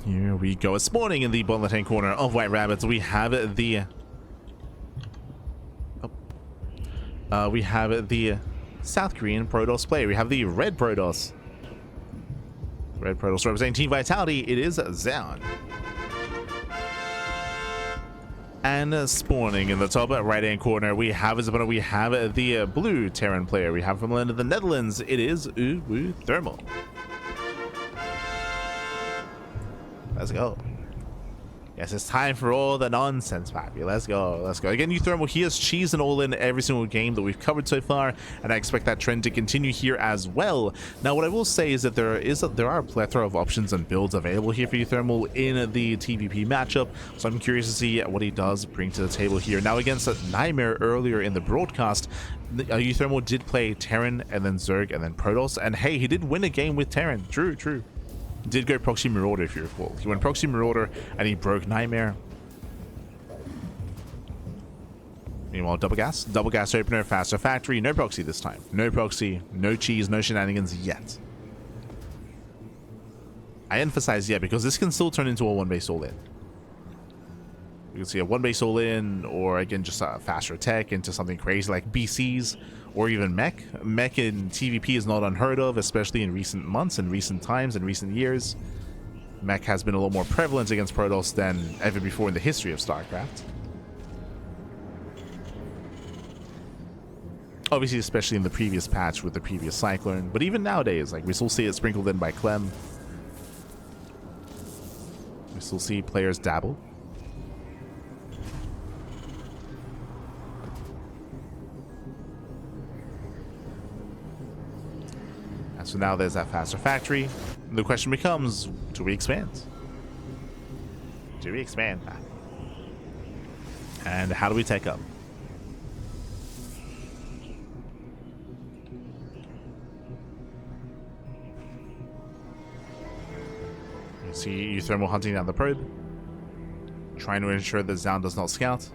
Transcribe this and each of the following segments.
Here we go. Spawning in the bottom left-hand corner of White Rabbits, we have the South Korean Protoss player. We have the Red Protoss. Red Protoss representing Team Vitality. It is Zoun. And spawning in the top right-hand corner, we have as opponent, we have the blue Terran player. We have from the land of the Netherlands. It is uThermal. Let's go. Yes, it's time for all the nonsense, Pappy. Let's go. Let's go. Again, uThermal, he has cheesed and all in every single game that we've covered so far, and I expect that trend to continue here as well. Now, what I will say is that there are a plethora of options and builds available here for uThermal in the TVP matchup, so I'm curious to see what he does bring to the table here. Now, against Nightmare earlier in the broadcast, uThermal did play Terran and then Zerg and then Protoss, and hey, he did win a game with Terran. True. Did go Proxy Marauder, if you recall. He went Proxy Marauder and he broke Nightmare. Meanwhile, double gas opener, faster factory, no proxy this time. No proxy, no cheese, no shenanigans yet. I emphasize yet because this can still turn into a one base all in. You can see a one base all in, or again just a faster attack into something crazy like BCs or even mech. Mech in TVP is not unheard of, especially in recent months and recent times and recent years. Mech has been a lot more prevalent against Protoss than ever before in the history of StarCraft. Obviously, especially in the previous patch with the previous Cyclone, but even nowadays, like we still see it sprinkled in by Clem. We still see players dabble. So now there's that faster factory. The question becomes, do we expand? Do we expand? And how do we take up? You see uThermal hunting down the probe, trying to ensure that Zoun does not scout.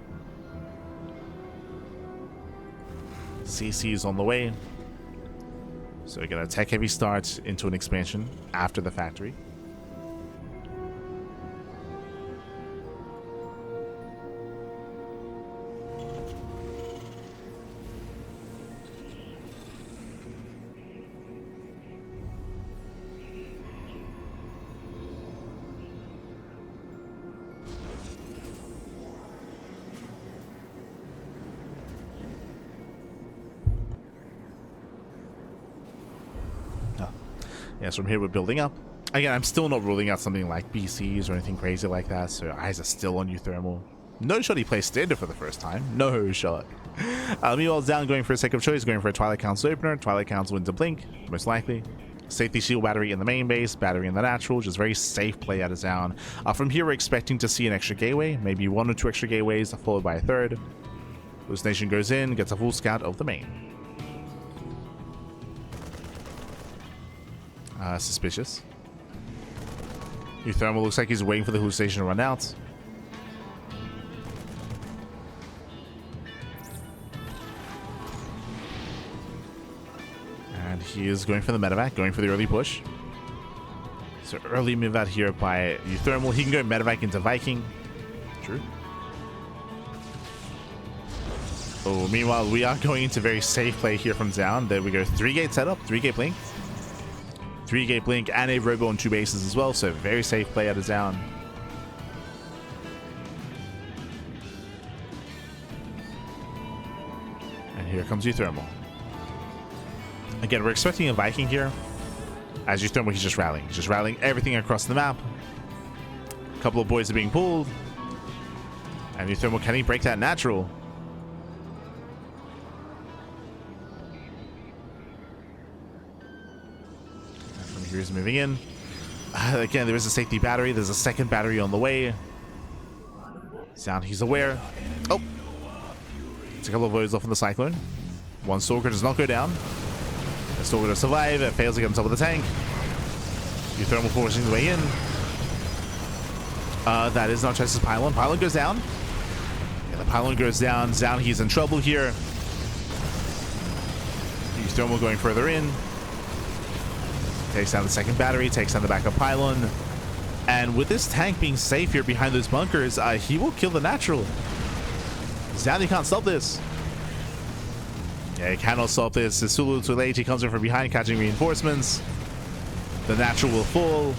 CC is on the way. So we're going to tech heavy start into an expansion after the factory. Yes, from here we're building up. Again, I'm still not ruling out something like BCs or anything crazy like that, so eyes are still on uThermal. No shot he plays standard for the first time. No shot. Meanwhile, Zoun going for a second choice, going for a Twilight Council opener. Twilight Council into Blink, most likely. Safety shield battery in the main base, battery in the natural, just very safe play out of Zoun. From here, we're expecting to see an extra gateway, maybe one or two extra gateways, followed by a third. Hallucination goes in, gets a full scout of the main. Suspicious. uThermal looks like he's waiting for the hallucination to run out. And he is going for the medevac, going for the early push. So early move out here by uThermal. He can go medevac into Viking. True. Oh, meanwhile, we are going into very safe play here from Zoun. There we go. 3-gate setup, 3-gate blink. 3-gate blink and a robo on 2 bases as well, so very safe play out of Zoun. And here comes uThermal. Again, we're expecting a Viking here. As uThermal, he's just rallying. He's just rallying everything across the map. A couple of boys are being pulled. And uThermal, can he break that natural? Here's moving in. Again, there is a safety battery. There's a second battery on the way. Zoun, he's aware. Oh! It's a couple of voids off on the Cyclone. One Stalker does not go down. The Stalker does survive. It fails to get on top of the tank. uThermal forcing the way in. That is not Chester's pylon. Pylon goes down. Yeah, the pylon goes down. Zoun, he's in trouble here. uThermal going further in. Takes down the second battery, takes down the backup pylon. And with this tank being safe here behind those bunkers, he will kill the natural. Zoun can't stop this. Yeah, he cannot stop this. It's too little too late. He comes in from behind, catching reinforcements. The natural will fall.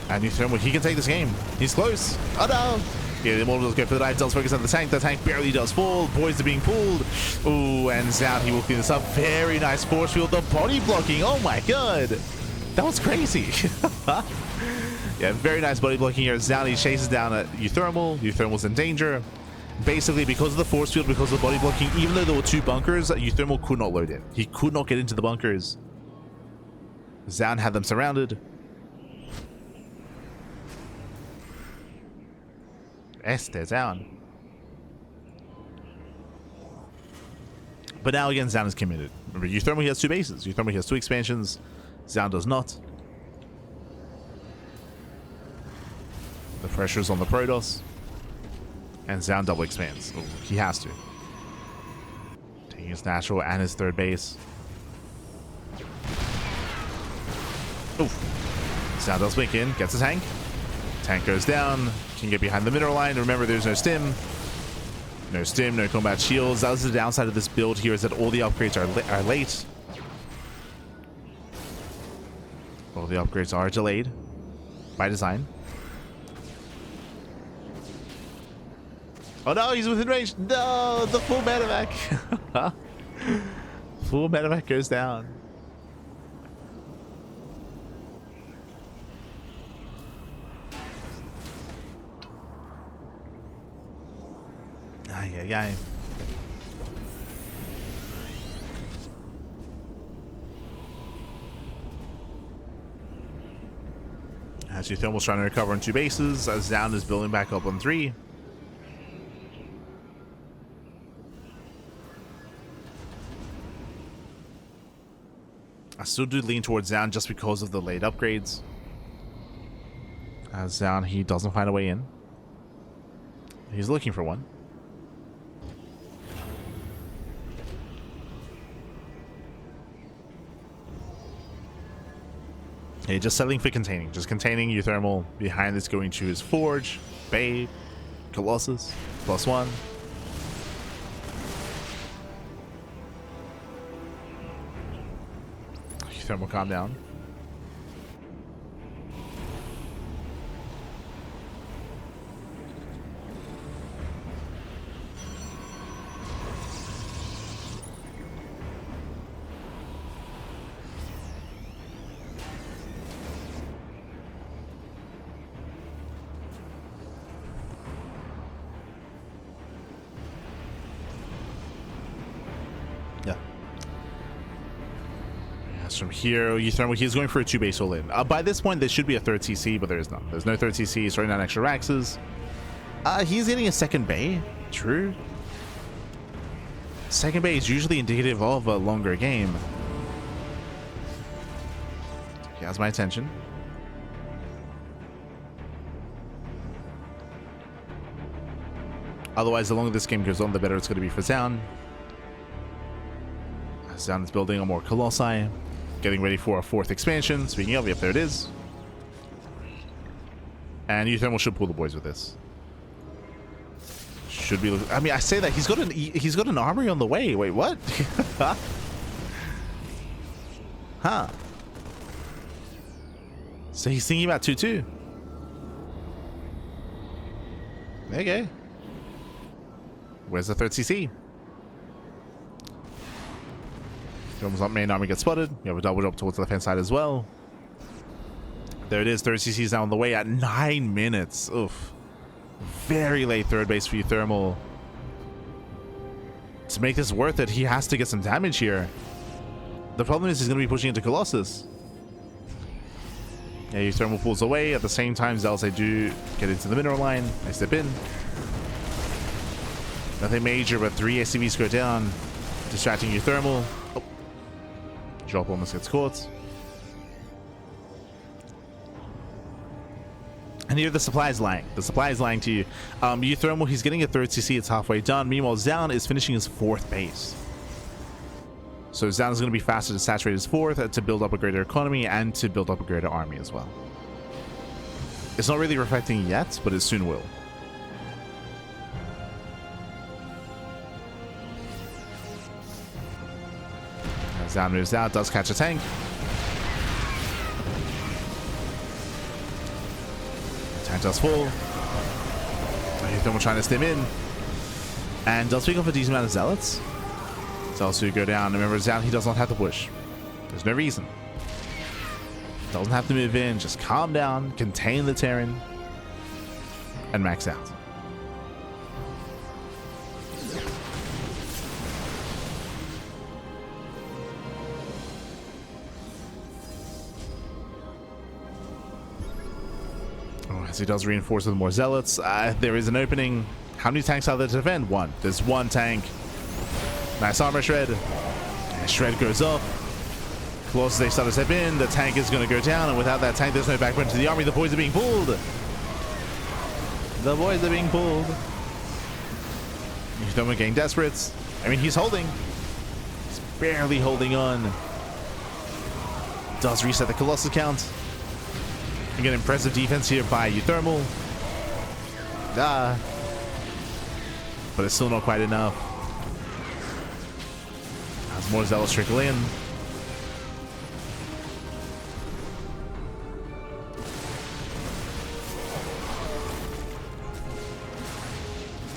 And uThermal, he can take this game. He's close. Oh no! Yeah, the Immortal does go for the dive, does focus on the tank. The tank barely does fall. Boys are being pulled. Ooh, and Zoun, he will clean this up. Very nice force field. The body blocking. Oh my god. That was crazy. Yeah, very nice body blocking here. Zoun, he chases down at uThermal. uThermal's in danger. Basically, because of the force field, because of the body blocking, even though there were two bunkers, uThermal could not load in. He could not get into the bunkers. Zoun had them surrounded. They're down. But now again, Zoun is committed. Remember, uThermal, he has two bases. uThermal, he has two expansions. Zoun does not. The pressure's on the Protoss. And Zoun double expands. Ooh, he has to. Taking his natural and his third base. Oof. Zoun does blink in, gets a tank. Tank goes down. Can get behind the mineral line. Remember, there's no stim. No stim, no combat shields. That was the downside of this build here, is that all the upgrades are late. All the upgrades are delayed by design. Oh no, he's within range. No, the full medevac. Full medevac goes down. Ay, ay, ay. As uThermal's trying to recover on two bases, as Zoun is building back up on three. I still do lean towards Zoun just because of the late upgrades. As Zoun, he doesn't find a way in. He's looking for one. Yeah, just settling for containing. Just containing uThermal. Behind this going to his Forge, Bay, Colossus, +1. uThermal, calm down. From here, uThermal, he's going for a 2-base all-in. By this point, there should be a third CC, but there is none. There's no third CC. He's throwing down extra Raxes. He's getting a second bay. True. Second bay is usually indicative of a longer game. He has my attention. Otherwise, the longer this game goes on, the better it's going to be for Zoun. Zoun is building on more Colossi. Getting ready for a fourth expansion. Speaking of, yep, there it is. And uThermal should pull the boys with this. Should be. I mean, I say that he's got an armory on the way. Wait, what? Huh? So he's thinking about 2-2. Okay. Where's the third CC? Almost main army gets spotted. You have a double jump towards the left hand side as well. There it is. Third CC is now on the way at 9 minutes. Oof. Very late third base for uThermal. To make this worth it, he has to get some damage here. The problem is he's going to be pushing into Colossus. Yeah, uThermal pulls away. At the same time, Zelzai do get into the mineral line. I step in. Nothing major, but 3 SCVs go down. Distracting uThermal. Oh. Drop almost gets caught. And here the supply is lying. The supply is lying to you. uThermal, he's getting a third CC. It's halfway done. Meanwhile, Zoun is finishing his fourth base. So Zoun is going to be faster to saturate his fourth, to build up a greater economy, and to build up a greater army as well. It's not really reflecting yet, but it soon will. Zoun moves out, does catch a tank. Tank does fall. uThermal trying to stem in. And does pick off a decent amount of zealots. Zealots do go down. Remember, Zoun, he does not have to push. There's no reason. Doesn't have to move in. Just calm down, contain the Terran, and max out. As he does reinforce with more zealots, there is an opening. How many tanks are there to defend? One. There's one tank. Nice armor shred. And shred goes up. Colossus, they start to step in. The tank is going to go down, and without that tank, there's no backbone to the army. The boys are being pulled. The boys are being pulled. uThermal getting desperate. I mean, he's holding. He's barely holding on. Does reset the Colossus count. Again, impressive defense here by uThermal. But it's still not quite enough. As more zealots trickle in.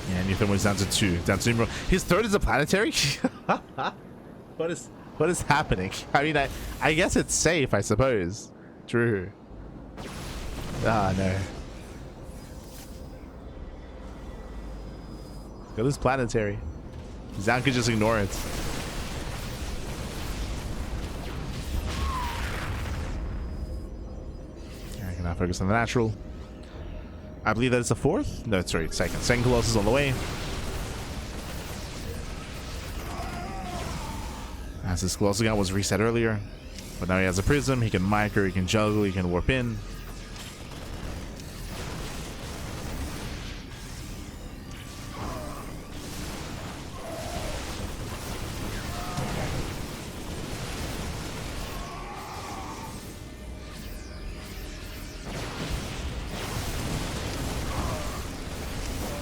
And uThermal is down to 2. Down to 0. His third is a planetary? What is happening? I mean, I guess it's safe, I suppose. True. Ah, no. Got this planetary. Zoun could just ignore it. I can now focus on the natural. I believe that it's the fourth? No, sorry, second. Second Colossus on the way. As his Colossus gun was reset earlier. But now he has a prism, he can micro, he can juggle, he can warp in.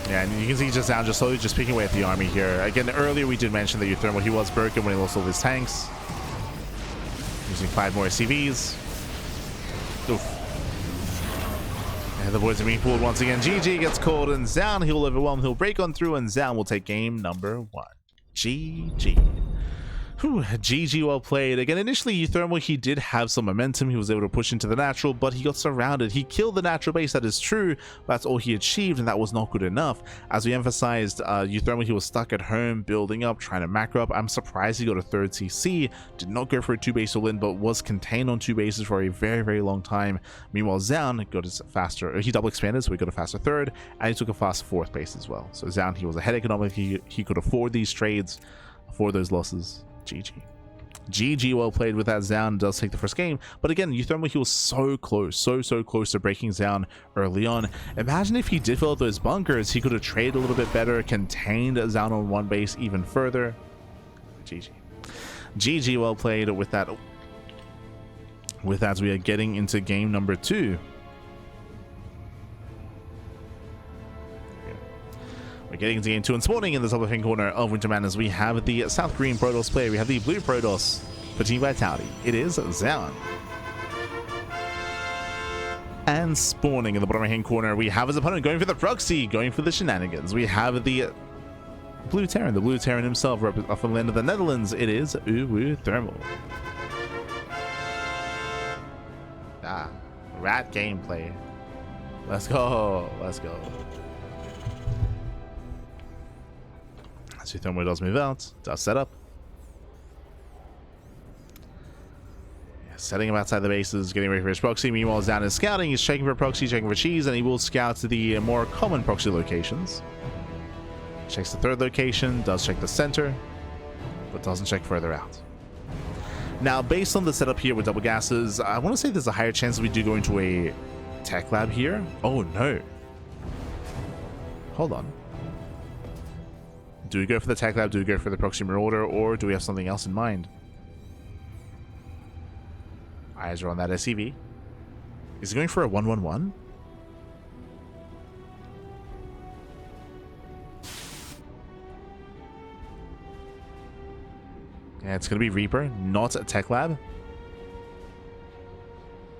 Yeah, and you can see just now, just slowly just picking away at the army here. Again, earlier we did mention that uThermal, he was broken when he lost all his tanks. Using 5 more SCVs. Oof. And the boys are being pulled once again. GG gets called, and Zoun, he'll overwhelm, he'll break on through, and Zoun will take game number 1. GG. Whew, GG, well played. Again, initially uThermal, he did have some momentum. He was able to push into the natural, but he got surrounded. He killed the natural base, that is true. That's all he achieved, and that was not good enough. As we emphasized, uThermal, he was stuck at home, building up, trying to macro up. I'm surprised he got a 3rd CC. Did not go for a 2-base all-in, but was contained on 2 bases for a very, very long time. Meanwhile, Zoun got his faster, he double expanded, so he got a faster 3rd, and he took a fast 4th base as well. So Zoun, he was ahead economically. He could afford these trades, afford those losses. GG. GG, well played with that. Zoun does take the first game, but again, uThermal, he was so close, so close to breaking Zoun early on. Imagine if he did fill out those bunkers, he could have traded a little bit better, contained Zoun on 1 base even further. GG. GG, well played with that. With that, we are getting into game number 2. We're getting into game 2 and spawning in the top left-hand corner of Winter Madness. We have the South Green Protoss player. We have the Blue Protoss for Team Vitality. It is Zoun. And spawning in the bottom right-hand corner, we have his opponent going for the proxy, going for the shenanigans. We have the Blue Terran, himself, off the land of the Netherlands. It is uThermal. Rat gameplay. Let's go. Let's go. uThermal does move out, does set up. Yeah, setting him outside the bases, getting ready for his proxy. Meanwhile, Zoun is scouting, he's checking for proxy, checking for cheese, and he will scout to the more common proxy locations. Checks the 3rd location, does check the center, but doesn't check further out. Now, based on the setup here with double gases, I want to say there's a higher chance that we do go into a tech lab here. Oh no. Hold on. Do we go for the tech lab? Do we go for the proxy marauder? Or do we have something else in mind? Eyes are on that SCV. Is he going for a 1-1-1? Yeah, it's going to be Reaper, not a Tech Lab.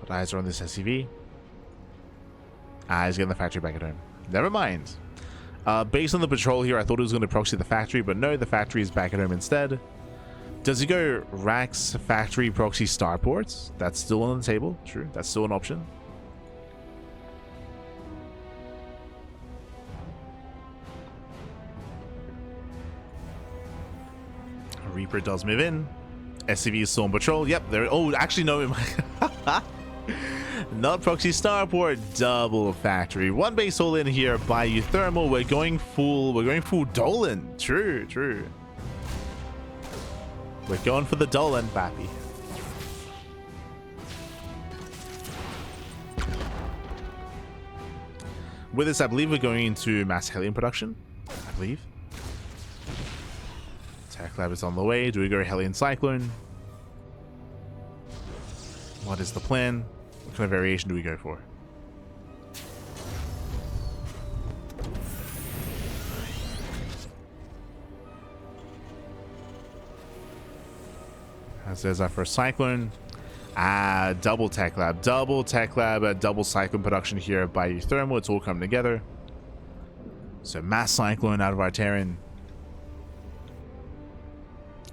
But eyes are on this SCV. He's getting the factory back at home. Never mind. Based on the patrol here, I thought it was going to proxy the factory, but no, the factory is back at home instead. Does he go Rax, factory, proxy, starports? That's still on the table. True, that's still an option. Reaper does move in. SCV is still on patrol. Yep, there. Oh, actually, no. Not proxy starport, double factory. One base all in here by uThermal. We're going full Dolan. True, true. We're going for the Dolan, Bappy. With this, I believe we're going into mass Hellion production. I believe. Tech Lab is on the way. Do we go Hellion Cyclone? What is the plan? What kind of variation do we go for? As there's our first Cyclone. Double Tech Lab, double Cyclone production here by uThermal. It's all coming together. So mass Cyclone out of our Terran.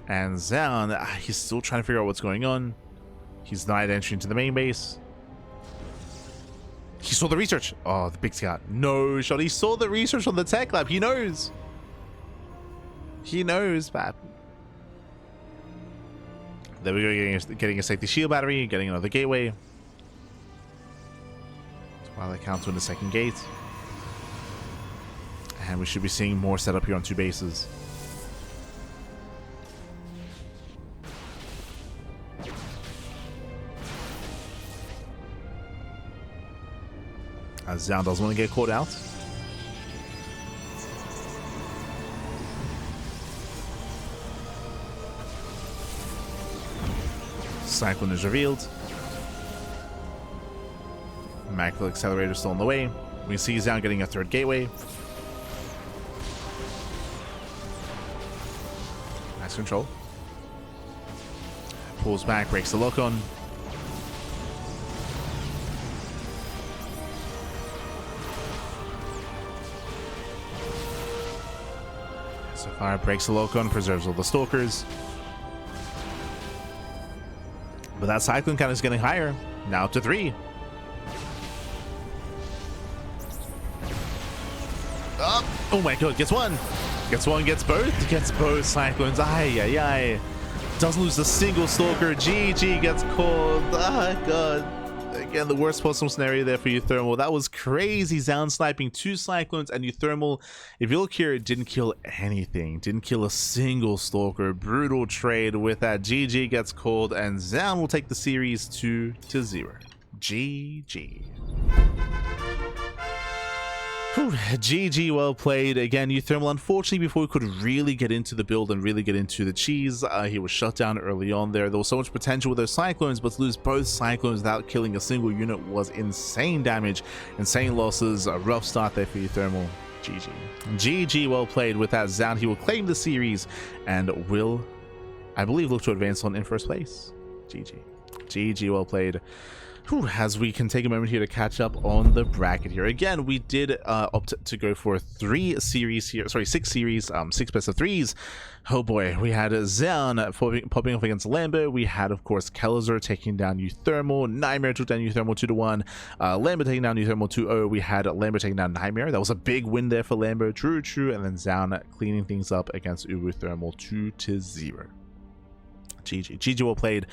And Zoun, he's still trying to figure out what's going on. He's not entering into the main base. He saw the research. Oh, the big scout. No shot. He saw the research on the Tech Lab. He knows. He knows, Pat. There we go, getting a safety shield battery, getting another gateway. While they count to the second gate. And we should be seeing more setup here on two bases. As Zoun doesn't want to get caught out. Cyclone is revealed. Macro Accelerator still on the way. We see Zoun getting a third gateway. Nice control. Pulls back, breaks the lock on. So far, breaks the lock on, preserves all the stalkers. But that Cyclone count is getting higher. Now up to 3. Oh my god, gets one. Gets one, gets both. Gets both Cyclones. Aye. Doesn't lose a single stalker. GG gets called. Ah, god. Again, the worst possible scenario there for uThermal. That was crazy. Zoun sniping 2 Cyclones, and uThermal, if you look here, it didn't kill anything. Didn't kill a single stalker. Brutal trade with that. GG gets called, and Zoun will take the series 2-0. GG. Whew, GG, well played. Again, uThermal, unfortunately, before he could really get into the build and really get into the cheese, he was shut down early on there. There was so much potential with those Cyclones, but to lose both Cyclones without killing a single unit was insane damage, insane losses. A rough start there for uThermal. GG. GG, well played. With that, Zoun, he will claim the series and will, I believe, look to advance on in first place. GG. GG, well played. Whew, as we can take a moment here to catch up on the bracket here. Again, we did opt to go for 6 series, 6 best of 3s. Oh boy, we had Zoun popping off against Lambo. We had, of course, Kelzer taking down uThermal. Nightmare took down uThermal 2-1. Lambo taking down uThermal 2-0. We had Lambo taking down Nightmare. That was a big win there for Lambo. True. And then Zoun cleaning things up against uThermal 2-0. GG, well played.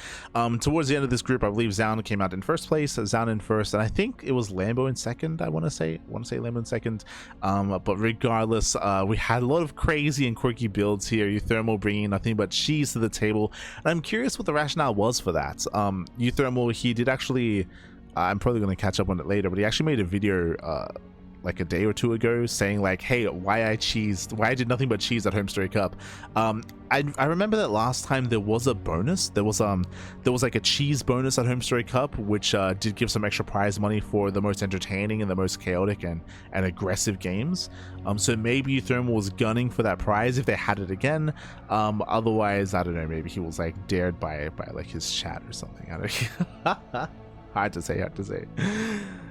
Towards the end of this group, I believe Zoun came out in first place, Zoun in first, and I think it was Lambo in second. I want to say Lambo in second. But regardless, we had a lot of crazy and quirky builds here. uThermal bringing nothing but cheese to the table, and I'm curious what the rationale was for that. uThermal, he did actually, I'm probably going to catch up on it later, but he actually made a video like a day or two ago, saying like, hey, why I did nothing but cheese at HomeStory Cup. I remember that last time there was a bonus. There was like a cheese bonus at HomeStory Cup, which did give some extra prize money for the most entertaining and the most chaotic and aggressive games. So maybe uThermal was gunning for that prize if they had it again. Otherwise, I don't know, maybe he was like dared by like his chat or something. I don't hard to say.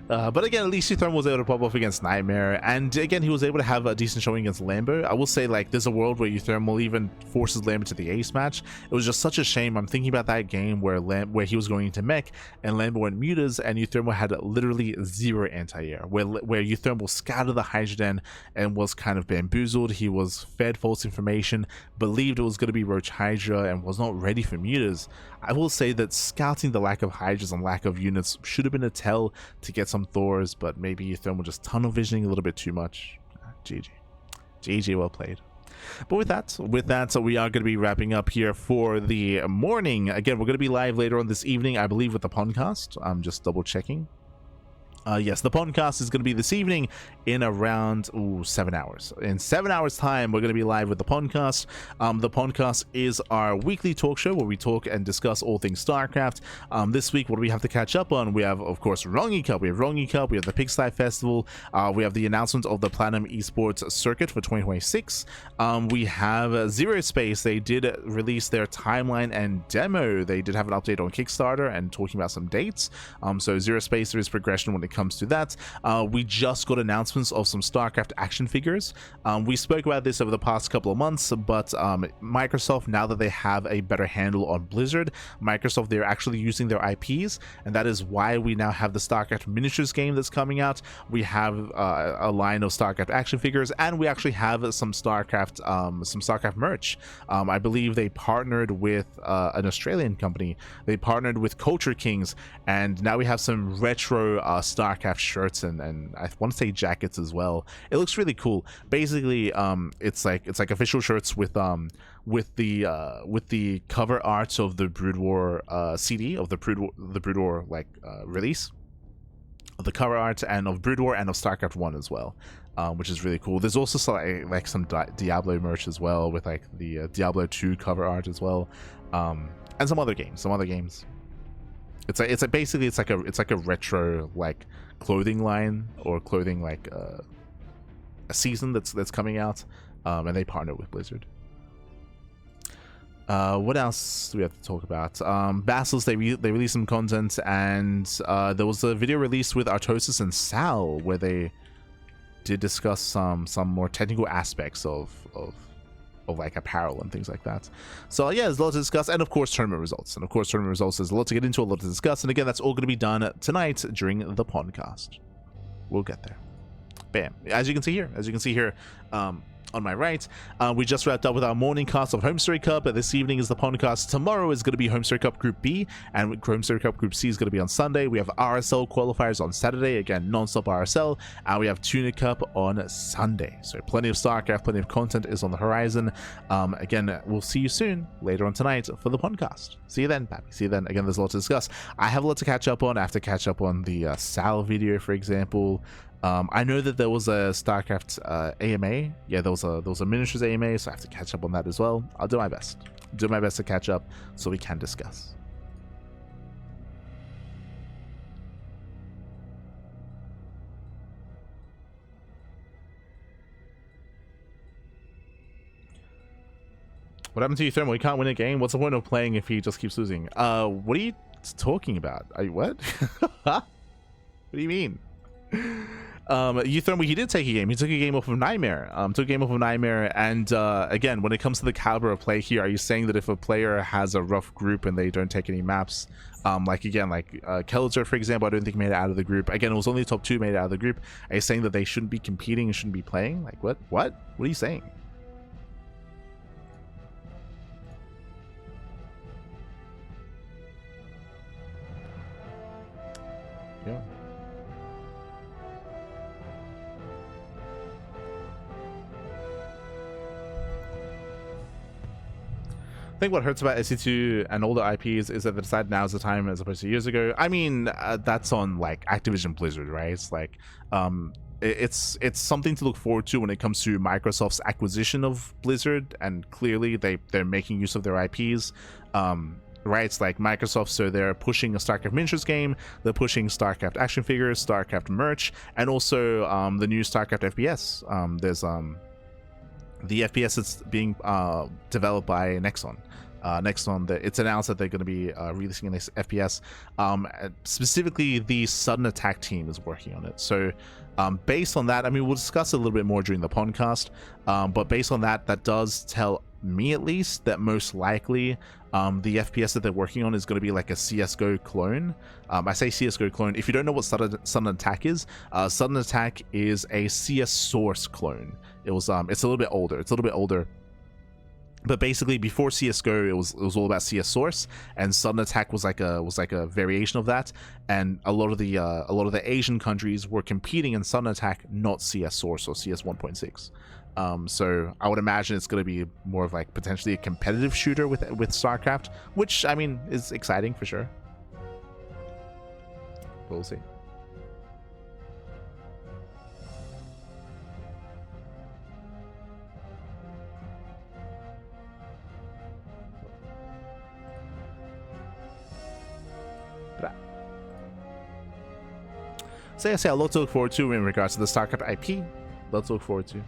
But again, at least uThermal was able to pop off against Nightmare, and again, he was able to have a decent showing against Lambo. I will say, like, there's a world where uThermal even forces Lambo to the ace match. It was just such a shame. I'm thinking about that game where he was going into mech and Lambo went mutas, and uThermal had literally 0 anti-air, where uThermal scouted the Hydra Den and was kind of bamboozled. He was fed false information, believed it was going to be Roach Hydra, and was not ready for mutas. I will say that scouting the lack of Hydras and lack of units should have been a tell to get some Thors, but maybe uThermal just tunnel visioning a little bit too much. GG, well played. But with that, so we are going to be wrapping up here for the morning. Again, we're going to be live later on this evening, I believe, with the podcast. I'm just double checking. Yes, the podcast is going to be this evening in around 7 hours. In 7 hours time, we're going to be live with the podcast. The podcast is our weekly talk show where we talk and discuss all things StarCraft. This week, what do we have to catch up on? We have, of course, Rongi Cup. We have the Pigsty Festival. We have the announcement of the Platinum Esports Circuit for 2026. We have Zero Space. They did release their timeline and demo. They did have an update on Kickstarter and talking about some dates. So Zero Space, there is progression when it comes to that. We just got announcements of some StarCraft action figures. We spoke about this over the past couple of months, but Microsoft, now that they have a better handle on Blizzard, Microsoft, they're actually using their IPs, and that is why we now have the StarCraft miniatures game that's coming out. We have a line of StarCraft action figures, and we actually have some StarCraft merch. I believe they partnered with an Australian company. They partnered with Culture Kings, and now we have some retro StarCraft shirts and I want to say jackets as well. It looks really cool. Basically, it's like official shirts with the cover art of the Brood War CD of the Brood War like release, of the cover art and of Brood War and of StarCraft 1 as well. Which is really cool. There's also some Diablo merch as well, with like the Diablo 2 cover art as well, and some other games. It's like a retro like clothing line, or clothing like a season that's coming out, and they partner with Blizzard. What else do we have to talk about? Battles, they released some content, and there was a video released with Artosis and Sal where they did discuss some more technical aspects of like apparel and things like that. So yeah, there's a lot to discuss, and of course tournament results. There's a lot to get into, a lot to discuss, and again, that's all going to be done tonight during the podcast. We'll get there. Bam. As you can see here, on my right, we just wrapped up with our morning cast of HomeStory Cup. This evening is the podcast. Tomorrow is going to be HomeStory Cup Group B, and HomeStory Cup Group C is going to be on Sunday. We have RSL qualifiers on Saturday, again non-stop RSL, and we have Tuna Cup on Sunday. So plenty of StarCraft, plenty of content is on the horizon. Again, we'll see you soon later on tonight for the podcast. See you then, Pappy. See you then. Again, there's a lot to discuss. I have a lot to catch up on. I have to catch up on the Sal video, for example. I know that there was a StarCraft AMA. Yeah, there was a miniatures AMA, so I have to catch up on that as well. I'll do my best. To catch up so we can discuss. What happened to uThermal? He can't win a game. What's the point of playing if he just keeps losing? What are you talking about? What? What do you mean? uThermal, he did take a game. He took a game off of Nightmare. And again, when it comes to the caliber of play here, are you saying that if a player has a rough group and they don't take any maps, like Kelzer, for example, I don't think made it out of the group. Again, it was only the top 2 made it out of the group. Are you saying that they shouldn't be competing and shouldn't be playing? Like, what? What are you saying? Yeah. I think what hurts about SC2 and all the IPs is that they decide now is the time as opposed to years ago. I mean, that's on like Activision Blizzard, right? It's like it's something to look forward to when it comes to Microsoft's acquisition of Blizzard, and clearly they're making use of their IPs. Right, it's like Microsoft, so they're pushing a StarCraft miniatures game, they're pushing StarCraft action figures, StarCraft merch, and also the new StarCraft FPS. There's the FPS that's being developed by Nexon. It's announced that they're going to be releasing an FPS. Specifically, the Sudden Attack team is working on it. So based on that, I mean, we'll discuss it a little bit more during the podcast, but based on that, that does tell me at least that most likely the FPS that they're working on is going to be like a CSGO clone. I say CSGO clone. If you don't know what Sudden Attack is a CS Source clone. It's a little bit older. But basically, before CS:GO, it was all about CS Source, and Sudden Attack was like a variation of that. And a lot of the Asian countries were competing in Sudden Attack, not CS Source or CS 1.6. So I would imagine it's going to be more of like potentially a competitive shooter with StarCraft, which I mean is exciting for sure. But we'll see. So yeah, a lot to look forward to in regards to the StarCraft IP. Lots to look forward to.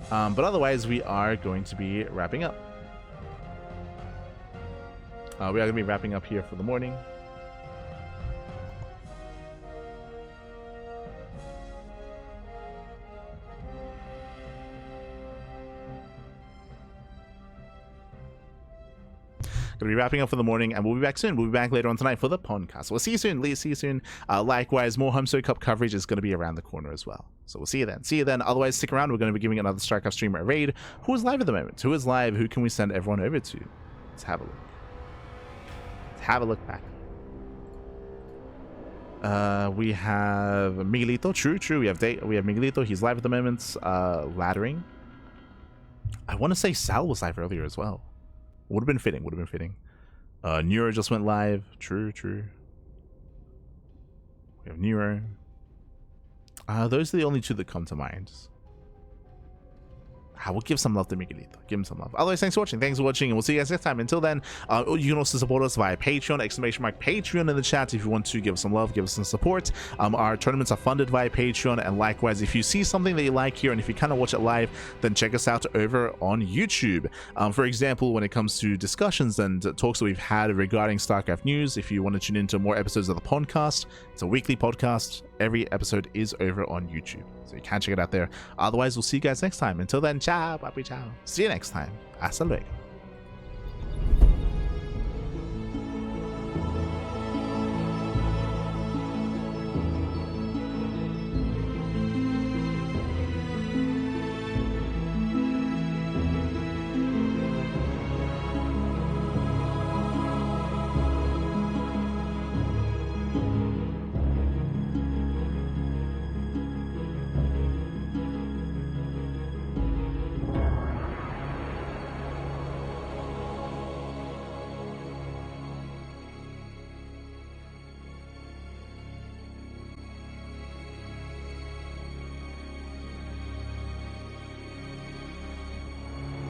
But otherwise, we are going to be wrapping up. We are going to be wrapping up here for the morning. Gonna be wrapping up for the morning, and we'll be back soon. We'll be back later on tonight for the podcast. We'll see you soon. See you soon. Likewise, more HomeStory Cup coverage is going to be around the corner as well. So we'll see you then. Otherwise, stick around. We're going to be giving another StarCraft streamer a raid. Who is live at the moment? Who is live? Who can we send everyone over to? Let's have a look. Let's have a look back. We have Miguelito. True. We have Miguelito. He's live at the moment. Laddering. I want to say Sal was live earlier as well. Would have been fitting. Neuro just went live. True. We have Neuro. Those are the only two that come to mind. I will give some love to Miguelito. Give him some love. Otherwise, thanks for watching. And we'll see you guys next time. Until then, you can also support us via Patreon, !Patreon in the chat if you want to give us some love, give us some support. Our tournaments are funded via Patreon, and likewise, if you see something that you like here and if you kind of watch it live, then check us out over on YouTube. For example, when it comes to discussions and talks that we've had regarding StarCraft news, if you want to tune into more episodes of the podcast, it's a weekly podcast. Every episode is over on YouTube, so you can check it out there. Otherwise, we'll see you guys next time. Until then, ciao, papi, ciao. See you next time. Hasta luego.